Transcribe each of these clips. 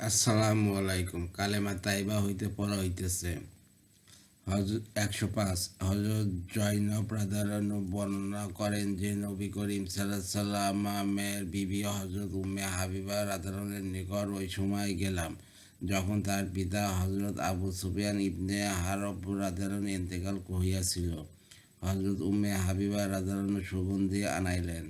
আসসালামু আলাইকুম। কালেমা তাইবা হইতে পড়া হইতেছে। 105। হযরত জৈনব রাদিয়াল্লাহু বর্ণনা করেন যে নবী করিম সাল্লামের বিবি হযরত উম্মে হাবিবা রাদিয়াল্লাহুর নিকট ওই সময় গেলাম যখন তার পিতা হযরত আবু সুফিয়ান ইবনে হারব রাদিয়াল্লাহু ইন্তেকাল হইয়াছিল। হযরত উম্মে হাবিবা রাদিয়াল্লাহু সুগন্ধি আনাইলেন,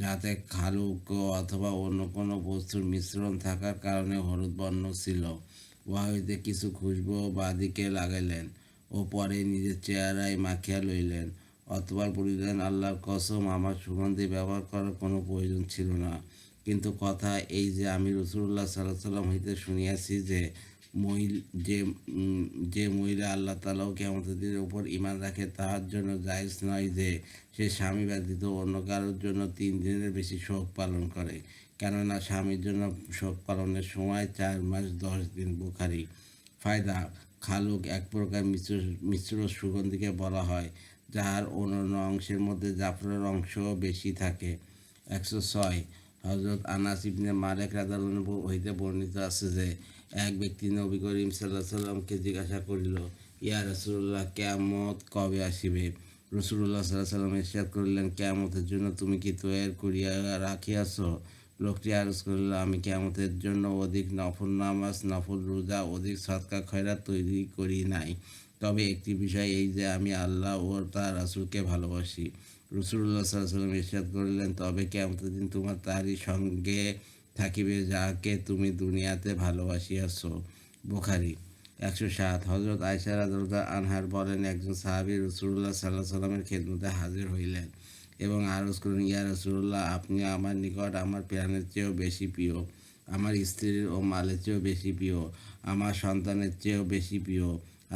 যাতে খালুক অথবা অন্য কোনো বস্তুর মিশ্রণ থাকার কারণে হলুদ বর্ণ ছিল। উহা হইতে কিছু খুশবু বাদীকে লাগাইলেন ও পরে নিজের চেহারায় মাখিয়া লইলেন। অতঃপর বলিলেন, আল্লাহর কসম, আমার সুগন্ধি ব্যবহার করার কোনো প্রয়োজন ছিল না। কিন্তু কথা এই যে, আমি রাসূলুল্লাহ সাল্লাল্লাহু আলাইহি ওয়াসাল্লাম হইতে শুনিয়াছি যে যে মহিলা আল্লাহ তাআলা ও কিয়ামতের দিনের উপর ঈমান রাখে, তাহার জন্য জায়েজ নয় যে সে স্বামী ব্যতীত অন্য কারোর জন্য 3 দিনের বেশি শোক পালন করে, কেননা স্বামীর জন্য শোক পালনের সময় 4 মাস 10 দিন। বুখারী। ফায়দা: খালুক এক প্রকার মিশ্র সুগন্ধিকে বলা হয়, যাহার অন্যান্য অংশের মধ্যে জাফরের অংশ বেশি থাকে। 106। হযরত আনাস ইবনে মালিক রাদিয়াল্লাহু হইতে বর্ণিত আছে যে, এক ব্যক্তি নবী করিম সাল্লাল্লাহু আলাইহি ওয়াসাল্লামকে জিজ্ঞাসা করিল, ইয়া রাসূলুল্লাহ, কিয়ামত কবে আসিবে? রাসূলুল্লাহ সাল্লাল্লাহু আলাইহি ওয়াসাল্লাম ইরশাদ করিলেন, কিয়ামতের জন্য তুমি কি তৈয়ার করিয়া রাখিয়াছ? লোকটি আরজ করিল, আমি কিয়ামতের জন্য অধিক নফল নামাজ, নফল রোজা, অধিক সদকা খয়রাত তৈরি করি নাই। তবে একটি বিষয় এই যে, আমি আল্লাহ ও তাঁর রাসূলকে ভালোবাসি। রাসূলুল্লাহ সাল্লাল্লাহু আলাইহি ওয়াসাল্লাম ইরশাদ করিলেন, তবে কিয়ামতের দিন তোমার তারই সঙ্গে থাকিবে, যাহাকে তুমি দুনিয়াতে ভালোবাসিয়াছ। বুখারী। 107। হযরত আয়েশা রাদিয়াল্লাহু আনহা বলেন, একজন সাহাবী রাসূলুল্লাহ সাল্লাল্লাহু আলাইহি ওয়াসাল্লামের খেদমতে হাজির হইলেন এবং আরজ করলেন, ইয়া রাসূলুল্লাহ, আপনি আমার নিকট আমার প্রাণের চেয়েও বেশি প্রিয়, আমার স্ত্রীর ও মালের চেয়েও বেশি প্রিয়, আমার সন্তানের চেয়েও বেশি প্রিয়।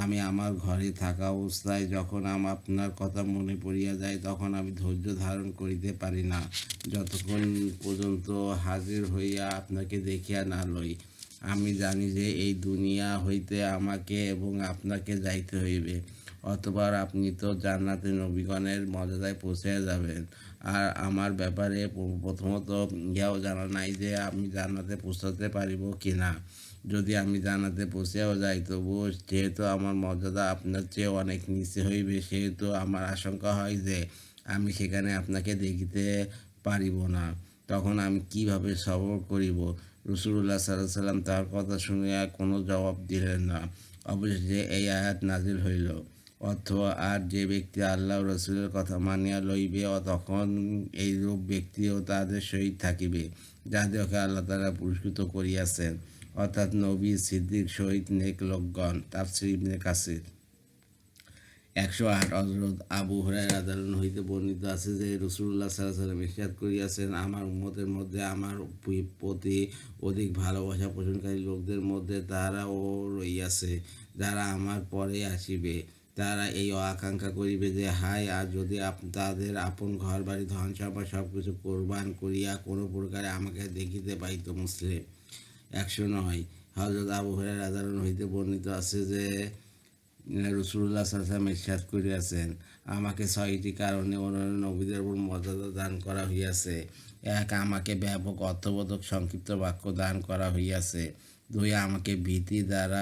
আমি আমার ঘরে থাকা অবস্থায় যখন আপনার কথা মনে পড়িয়া যায়, তখন আমি ধৈর্য ধারণ করিতে পারি না, যতক্ষণ পর্যন্ত হাজির হইয়া আপনাকে দেখিয়া না লই। আমি জানি যে এই দুনিয়া হইতে আমাকে এবং আপনাকে যাইতে হইবে। অতঃপর আপনি তো জান্নাতে নবীগণের মর্যাদায় পৌঁছিয়া যাবেন। আর আমার ব্যাপারে প্রথমত ইহাও জানা নাই যে আমি জান্নাতে পৌঁছাতে পারিব কি না। যদি আমি জান্নাতে পৌঁছিয়াও যাই, তবুও যেহেতু আমার মর্যাদা আপনার চেয়ে অনেক নিচে হইবে, সেহেতু আমার আশঙ্কা হয় যে আমি সেখানে আপনাকে দেখিতে পারিব না। তখন আমি কিভাবে সবর করিব? রাসূলুল্লাহ সাল্লাল্লাহু আলাইহি ওয়াসাল্লাম তাহার কথা শুনিয়া কোনো জবাব দিলেন না। অবশেষে এই আয়াত নাজিল হইল, অর্থ: আর যে ব্যক্তি আল্লাহ ও রাসূলের কথা মানিয়া লইবে, তখন এইরূপ ব্যক্তিও তাদের সহিত থাকিবে, যাদেরকে আল্লাহ তাআলা পুরস্কৃত করিয়াছেন, অর্থাৎ নবী, সিদ্দিক, শহীদ, নেক লোকগণ। তাফসীর ইবনে কাসির। 108। হযরত আবু হুরায়রা রাদিয়াল্লাহু হইতে বর্ণিত আছে যে, রাসূলুল্লাহ সাল্লাল্লাহু আলাইহি ওয়াসাল্লাম ইরশাদ করিয়াছেন, আমার উম্মতের মধ্যে আমার প্রতি অধিক ভালোবাসা পোষণকারী লোকদের মধ্যে তাহারাও রহিয়াছে, যারা আমার পরে আসিবে। তারা এই আকাঙ্ক্ষা করিবে যে, হায়, আর যদি তাদের আপন ঘরবাড়ি, ধন সম্পদ সব কিছু কোরবান করিয়া কোনো প্রকারে আমাকে দেখিতে পাইত। মুসলিম। 109। হযরত আবু হুরায়রা রাদিয়াল্লাহু হইতে বর্ণিত আছে যে, রাসূলুল্লাহ সাল্লাল্লাহু আলাইহি ওয়াসাল্লাম ইরশাদ করিয়াছেন, আমাকে 6টি কারণে অন্যান্য নবীদের উপর মর্যাদা দান করা হইয়াছে। 1. আমাকে ব্যাপক অর্থবোধক সংক্ষিপ্ত বাক্য দান করা হইয়াছে। 2. আমাকে ভীতি দ্বারা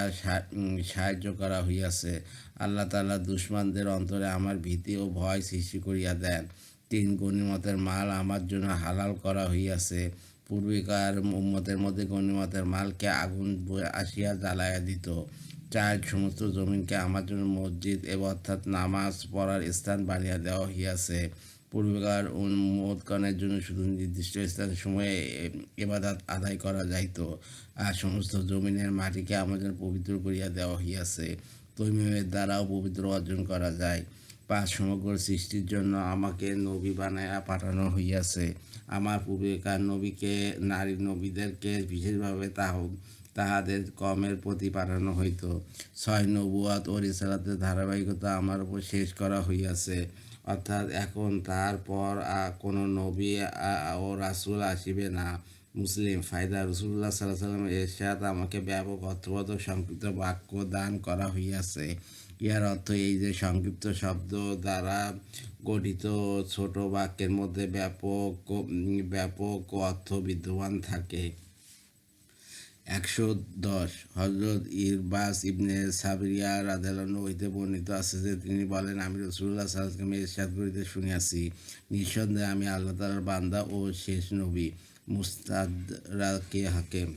সাহায্য করা হইয়াছে। আল্লাহ তাআলা দুশমনদের অন্তরে আমার ভীতি ও ভয় সৃষ্টি করিয়া দেন। 3. গনীমতের মাল আমার জন্য হালাল করা হইয়াছে। পূর্বেকার উম্মতের মধ্যে গনীমতের মালকে আগুন আসিয়া জ্বালাইয়া দিত। 4. সমস্ত জমিনকে আমার জন্য মসজিদ অর্থাৎ নামাজ পড়ার স্থান বানিয়ে দেওয়া হইয়াছে। পূর্বেকার উম্মতগণের জন্য শুধু নির্দিষ্ট স্থান সময়ে ইবাদত আদায় করা যাইত, আর সমস্ত জমিনের মাটিকে আমার জন্য পবিত্র করিয়া দেওয়া হইয়াছে। তৈমুমের দ্বারাও পবিত্র অর্জন করা যায়। 5. সমগ্র সৃষ্টির জন্য আমাকে নবী বানাইয়া পাঠানো হইয়াছে। আমার পূর্বেকার নবীদেরকে বিশেষভাবে তাহাদের কমের প্রতি পাঠানো হইত। 6. নবুয়ত ও রিসালাতের ধারাবাহিকতা আমার উপর শেষ করা হইয়াছে, অর্থাৎ এখন তার পর কোনো নবী ও রাসূল আসিবে না। মুসলিম। ফায়দা: রাসূলুল্লাহ সাল্লাল্লাহু আলাইহি ওয়াসাল্লামের ইরশাদ, আমাকে ব্যাপক অর্থবোধক সংক্ষিপ্ত বাক্য দান করা হইয়াছে। ইহার অর্থ এই যে, সংক্ষিপ্ত শব্দ দ্বারা গঠিত ছোট বাক্যের মধ্যে ব্যাপক অর্থ বিদ্যমান থাকে। 110 হযরত ইরবাস ইবনে সাবিরিয়া রাদিয়াল্লাহু হইতে বর্ণিত আছে যে তিনি বলেন, আমি রাসূলুল্লাহ সাল্লাল্লাহু আলাইহি ওয়াসাল্লামকে ইরশাদ করিতে শুনিয়াছি, নিঃসন্দেহে আমি আল্লাহ তাআলার বান্দা ও শেষ নবী। মুস্তাদরাকে হাকিম।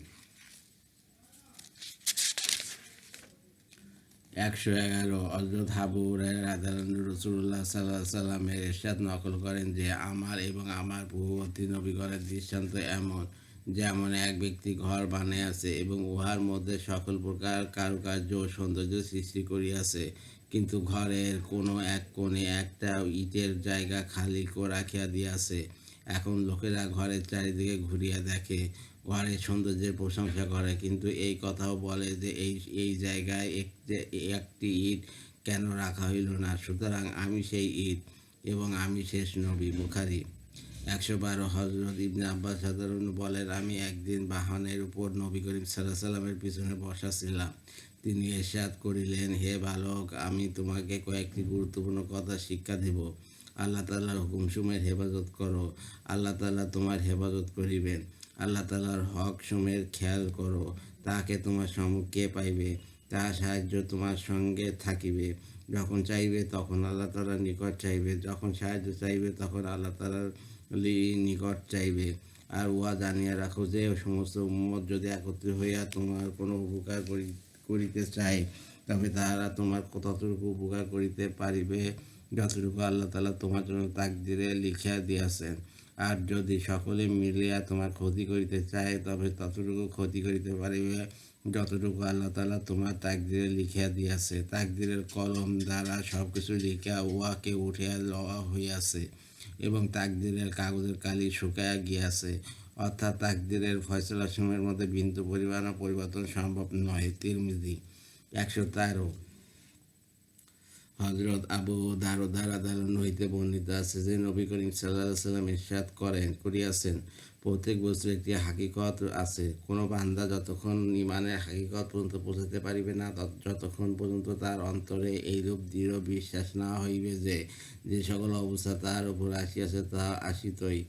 111 হযরত আবু হুরায়রা রাদিয়াল্লাহু আনহু রাসূলুল্লাহ সাল্লাল্লাহু আলাইহি ওয়াসাল্লামের ইরশাদ নকল করেন যে, আমার এবং আমার পূর্ববর্তী নবীগণের দৃষ্টান্ত এমন, যেমন এক ব্যক্তি ঘর বানাইয়াছে এবং উহার মধ্যে সকল প্রকার কারুকার্য ও সৌন্দর্য সৃষ্টি করিয়াছে, কিন্তু ঘরের কোনো এক কোণে একটা ইটের জায়গা খালি রাখিয়া দিয়াছে। এখন লোকেরা ঘরের চারিদিকে ঘুরিয়া দেখে, ঘরের সৌন্দর্যের প্রশংসা করে, কিন্তু এই কথাও বলে যে এই জায়গায় একটি ইট কেন রাখা হইল না। সুতরাং আমি সেই ইট এবং আমি শেষ নবী। বুখারী। 112 হযরত ইবনে আব্বাস রাদিয়াল্লাহু আনহু বলেন, আমি একদিন বাহনের উপর নবী করিম সাল্লাল্লাহু আলাইহি ওয়াসাল্লামের পিছনে বসা ছিলাম। তিনি ইরশাদ করিলেন, হে বালক, আমি তোমাকে কয়েকটি গুরুত্বপূর্ণ কথা শিক্ষা দেব। আল্লাহ তাআলার হুকুমসমূহের হেফাজত করো, আল্লাহ তাআলা তোমার হেফাজত করিবেন। আল্লাহ তাআলার হকসমূহের খেয়াল করো, তাহাকে তোমার সম্মুখে পাইবে, তাহার সাহায্য তোমার সঙ্গে থাকিবে। যখন চাইবে তখন আল্লাহ তাআলার নিকট চাইবে, যখন সাহায্য চাইবে তখন আল্লাহ তাআলার নিকট চাইবে। আর উহা জানিয়া রাখো যে সমস্ত উম্মত যদি একত্রিত হইয়া তোমার কোনো উপকার করিতে চায়, তবে তাহারা তোমার ততটুকু উপকার করিতে পারিবে যতটুকু আল্লাহ তাআলা তোমার জন্য তাকদীরে লিখিয়া দিয়াছেন। আর যদি সকলে মিলিয়া তোমার ক্ষতি করিতে চায়, তবে ততটুকু ক্ষতি করিতে পারিবে যতটুকু আল্লাহ তাআলা তোমার তাকদীরে লিখিয়া দিয়াছে। তাকদীরের কলম দ্বারা সব কিছু লিখিয়া উহাকে উঠিয়া লওয়া হইয়াছে এবং তাকদীরের কাগজের কালি শুকাইয়া গিয়াছে। অর্থাৎ তাকদীরের ফয়সালাসমূহের মধ্যে বিন্দু পরিমাণও পরিবর্তন সম্ভব নয়। তিরমিজি। 113 হযরত আবু দারদা রাদিয়াল্লাহু আনহু হইতে বর্ণিত আছে যে, নবী করিম সাল্লাল্লাহু আলাইহি ওয়াসাল্লাম ইরশাদ করিয়াছেন, প্রত্যেক বস্তুর একটি হাকিকত আছে। কোনো বান্দা যতক্ষণ ঈমানের হাকিকত পর্যন্ত পৌঁছাতে পারিবে না, যতক্ষণ পর্যন্ত তার অন্তরে এইরূপ দৃঢ় বিশ্বাস না হইবে যে যে সকল অবস্থা তাহার উপর আসিয়াছে তাহা আসিতই,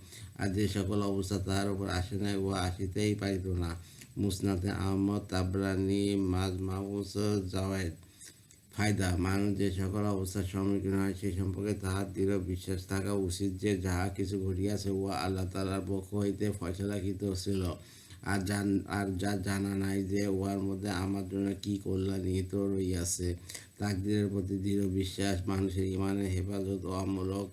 আর যে সকল অবস্থা তাহার উপর আসে নাই উহা আসিতেই পারিত না। মুসনাদে আহমদ, তাবরানী, মাজমাউস জাওয়ায়েদ। ফায়দা: মানুষ যে সকল অবস্থার সম্মুখীন হয় সে সম্পর্কে তাহার দৃঢ় বিশ্বাস থাকা উচিত যে যাহা কিছু ঘটিয়াছে উহা আল্লাহ তাআলার পক্ষ হইতে ফয়সালাকৃত ছিল, আর যা জানা নাই যে উহার মধ্যে আমার জন্য কি কল্যাণ নিহিত রহিয়াছে। তাকদীরের প্রতি দৃঢ় বিশ্বাস মানুষের ঈমানের হেফাজত ও অমূলক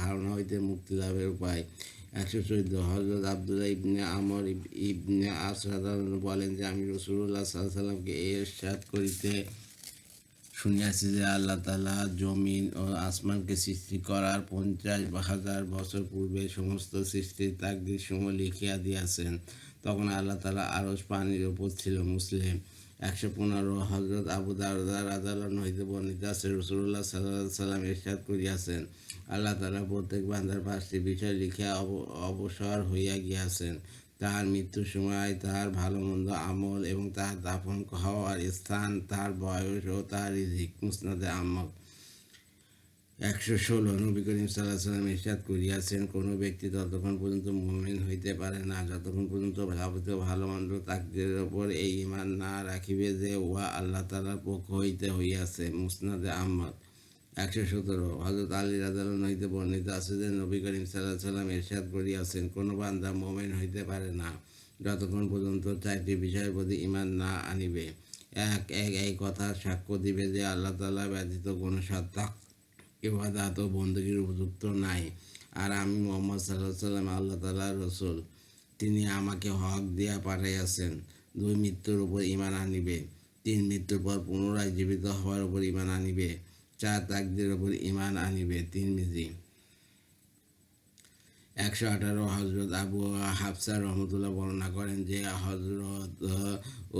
ধারণা হইতে মুক্তি লাভের উপায়। 114 হযরত আব্দুল্লাহ ইবনে আমর ইবনে আস রাদিয়াল্লাহু আনহু বলেন যে, আমি রাসূলুল্লাহ সাল্লাল্লাহু আলাইহি ওয়াসাল্লামকে ইরশাদ করিতে শুনিয়াছি যে আল্লাহ তাআলা জমিন ও আসমানকে সৃষ্টি করার 50,000 বছর পূর্বে সমস্ত সৃষ্টির তাকদীরসমূহ লিখিয়া দিয়াছেন। তখন আল্লাহ তাআলা আরশ পানির উপর ছিল। মুসলিম। 115 হযরত আবু দারদা রাদিয়াল্লাহু আনহু হইতে বর্ণিত আছে, রাসূলুল্লাহ সাল্লাল্লাহু আলাইহি ওয়াসাল্লাম ইরশাদ করিয়াছেন, আল্লাহ তাআলা প্রত্যেক বান্দার 5টি বিষয় লিখিয়া অবসর হইয়া গিয়াছেন: তাহার মৃত্যুর সময়, তাহার ভালো মন্দ আমল এবং তাহার দাফন হওয়ার স্থান, তাহার বয়স ও তাহার রিজিক। মুসনাদে আহমদ। 116 নবী করিম সাল্লাল্লাহু আলাইহি ওয়াসাল্লাম ইরশাদ করিয়াছেন, কোনো ব্যক্তি ততক্ষণ পর্যন্ত মুমিন হইতে পারে না যতক্ষণ পর্যন্ত যাবতীয় ভালো মন্দ তাকদীরের উপর এই ঈমান না রাখিবে যে উহা আল্লাহ তাআলার পক্ষ হইতে হইয়াছে। মুসনাদে আহমদ। 117 হযরত আলী রাদিয়াল্লাহু আনহু হইতে বর্ণিত আছে যে, নবী করিম সাল্লাল্লাহু আলাইহি ওয়াসাল্লাম ইরশাদ করিয়াছেন, কোনো বান্দা মুমিন হইতে পারে না যতক্ষণ পর্যন্ত 4টি বিষয়ের প্রতি ঈমান না আনিবে। এই কথার সাক্ষ্য দিবে যে আল্লাহ তাআলা ব্যতীত কোনো সত্তা ইবাদত ও বন্দেগীর উপযুক্ত নাই, আর আমি মুহাম্মদ সাল্লাল্লাহু আলাইহি ওয়াসাল্লাম আল্লাহ তাআলার রাসূল, তিনি আমাকে হক দিয়া পাঠাইয়াছেন। 2 মৃত্যুর উপর ঈমান আনিবে। 3 মৃত্যুর পর পুনরায় জীবিত হওয়ার উপর ঈমান আনিবে। 4 তাকদীরের উপর ঈমান আনিবে। তিরমিজি। 118 হযরত আবু হাফসা রাহমাতুল্লাহ বর্ণনা করেন যে, হযরত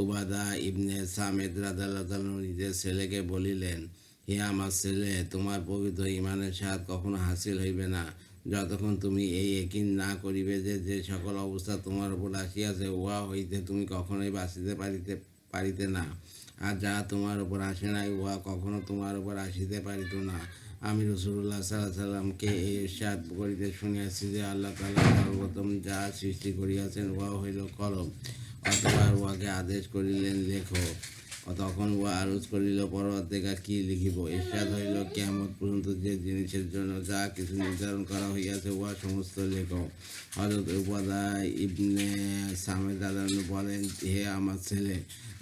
উবাদা ইবনে সামিত রাদিয়াল্লাহু আনহু নিজের ছেলেকে বলিলেন, হে আমার ছেলে, তোমার পবিত্র ঈমানের স্বাদ কখনো হাসিল হইবে না যতক্ষণ তুমি এই ইয়াকিন না করিবে যে যে সকল অবস্থা তোমার উপর আসিয়াছে উহা হইতে তুমি কখনোই বাঁচিতে পারিতে না, আর যা তোমার উপর আসে নাই উহা কখনো তোমার উপর আসিতে পারিত না। আমি রাসূলুল্লাহ সাল্লাল্লাহু আলাইহি ওয়াসাল্লামকে ইরশাদ করিতে শুনিয়াছি যে আল্লাহ তাআলা সর্বপ্রথম যা সৃষ্টি করিয়াছেন উহা হইল কলম। অতঃপর উহাকে আদেশ করিলেন, লেখো। তখন উহা আরজ করিল, পরবর্তীকার কি লিখিব? ইরশাদ হইল, কিয়ামত পর্যন্ত যে জিনিসের জন্য যা কিছু নির্ধারণ করা হইয়াছে উহা সমস্ত লেখো। হযরত উবাদা ইবনে সামিত রাদিয়াল্লাহু বলেন, হে আমার ছেলে,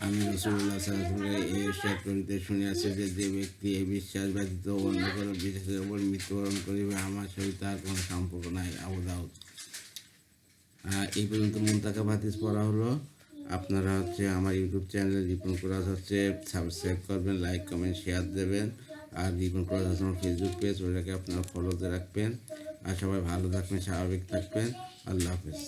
আমি রাসূলুল্লাহ সাল্লাল্লাহু আলাইহি ওয়াসাল্লামকে এই ইরশাদ করিতে শুনিয়াছি যে, যে ব্যক্তি এই বিশ্বাস ব্যতীত অন্য কোনো বিশ্বাসের উপর মৃত্যুবরণ করিবে, আমার সহিত তার কোনো সম্পর্ক নাই। আবু দাউদ। এই পর্যন্ত মুনতাকাব হাদিস পড়া হলো। আপনারা আমার ইউটিউব চ্যানেল রিপন কুরাজ সাবস্ক্রাইব করবেন, লাইক কমেন্ট শেয়ার দেবেন। আর রিপন কুরাজ আমার ফেসবুক পেজ, ওটাকে আপনারা ফলোতে রাখবেন। আর সবাই ভালো থাকবেন, স্বাভাবিক থাকবেন। আল্লাহ হাফেজ।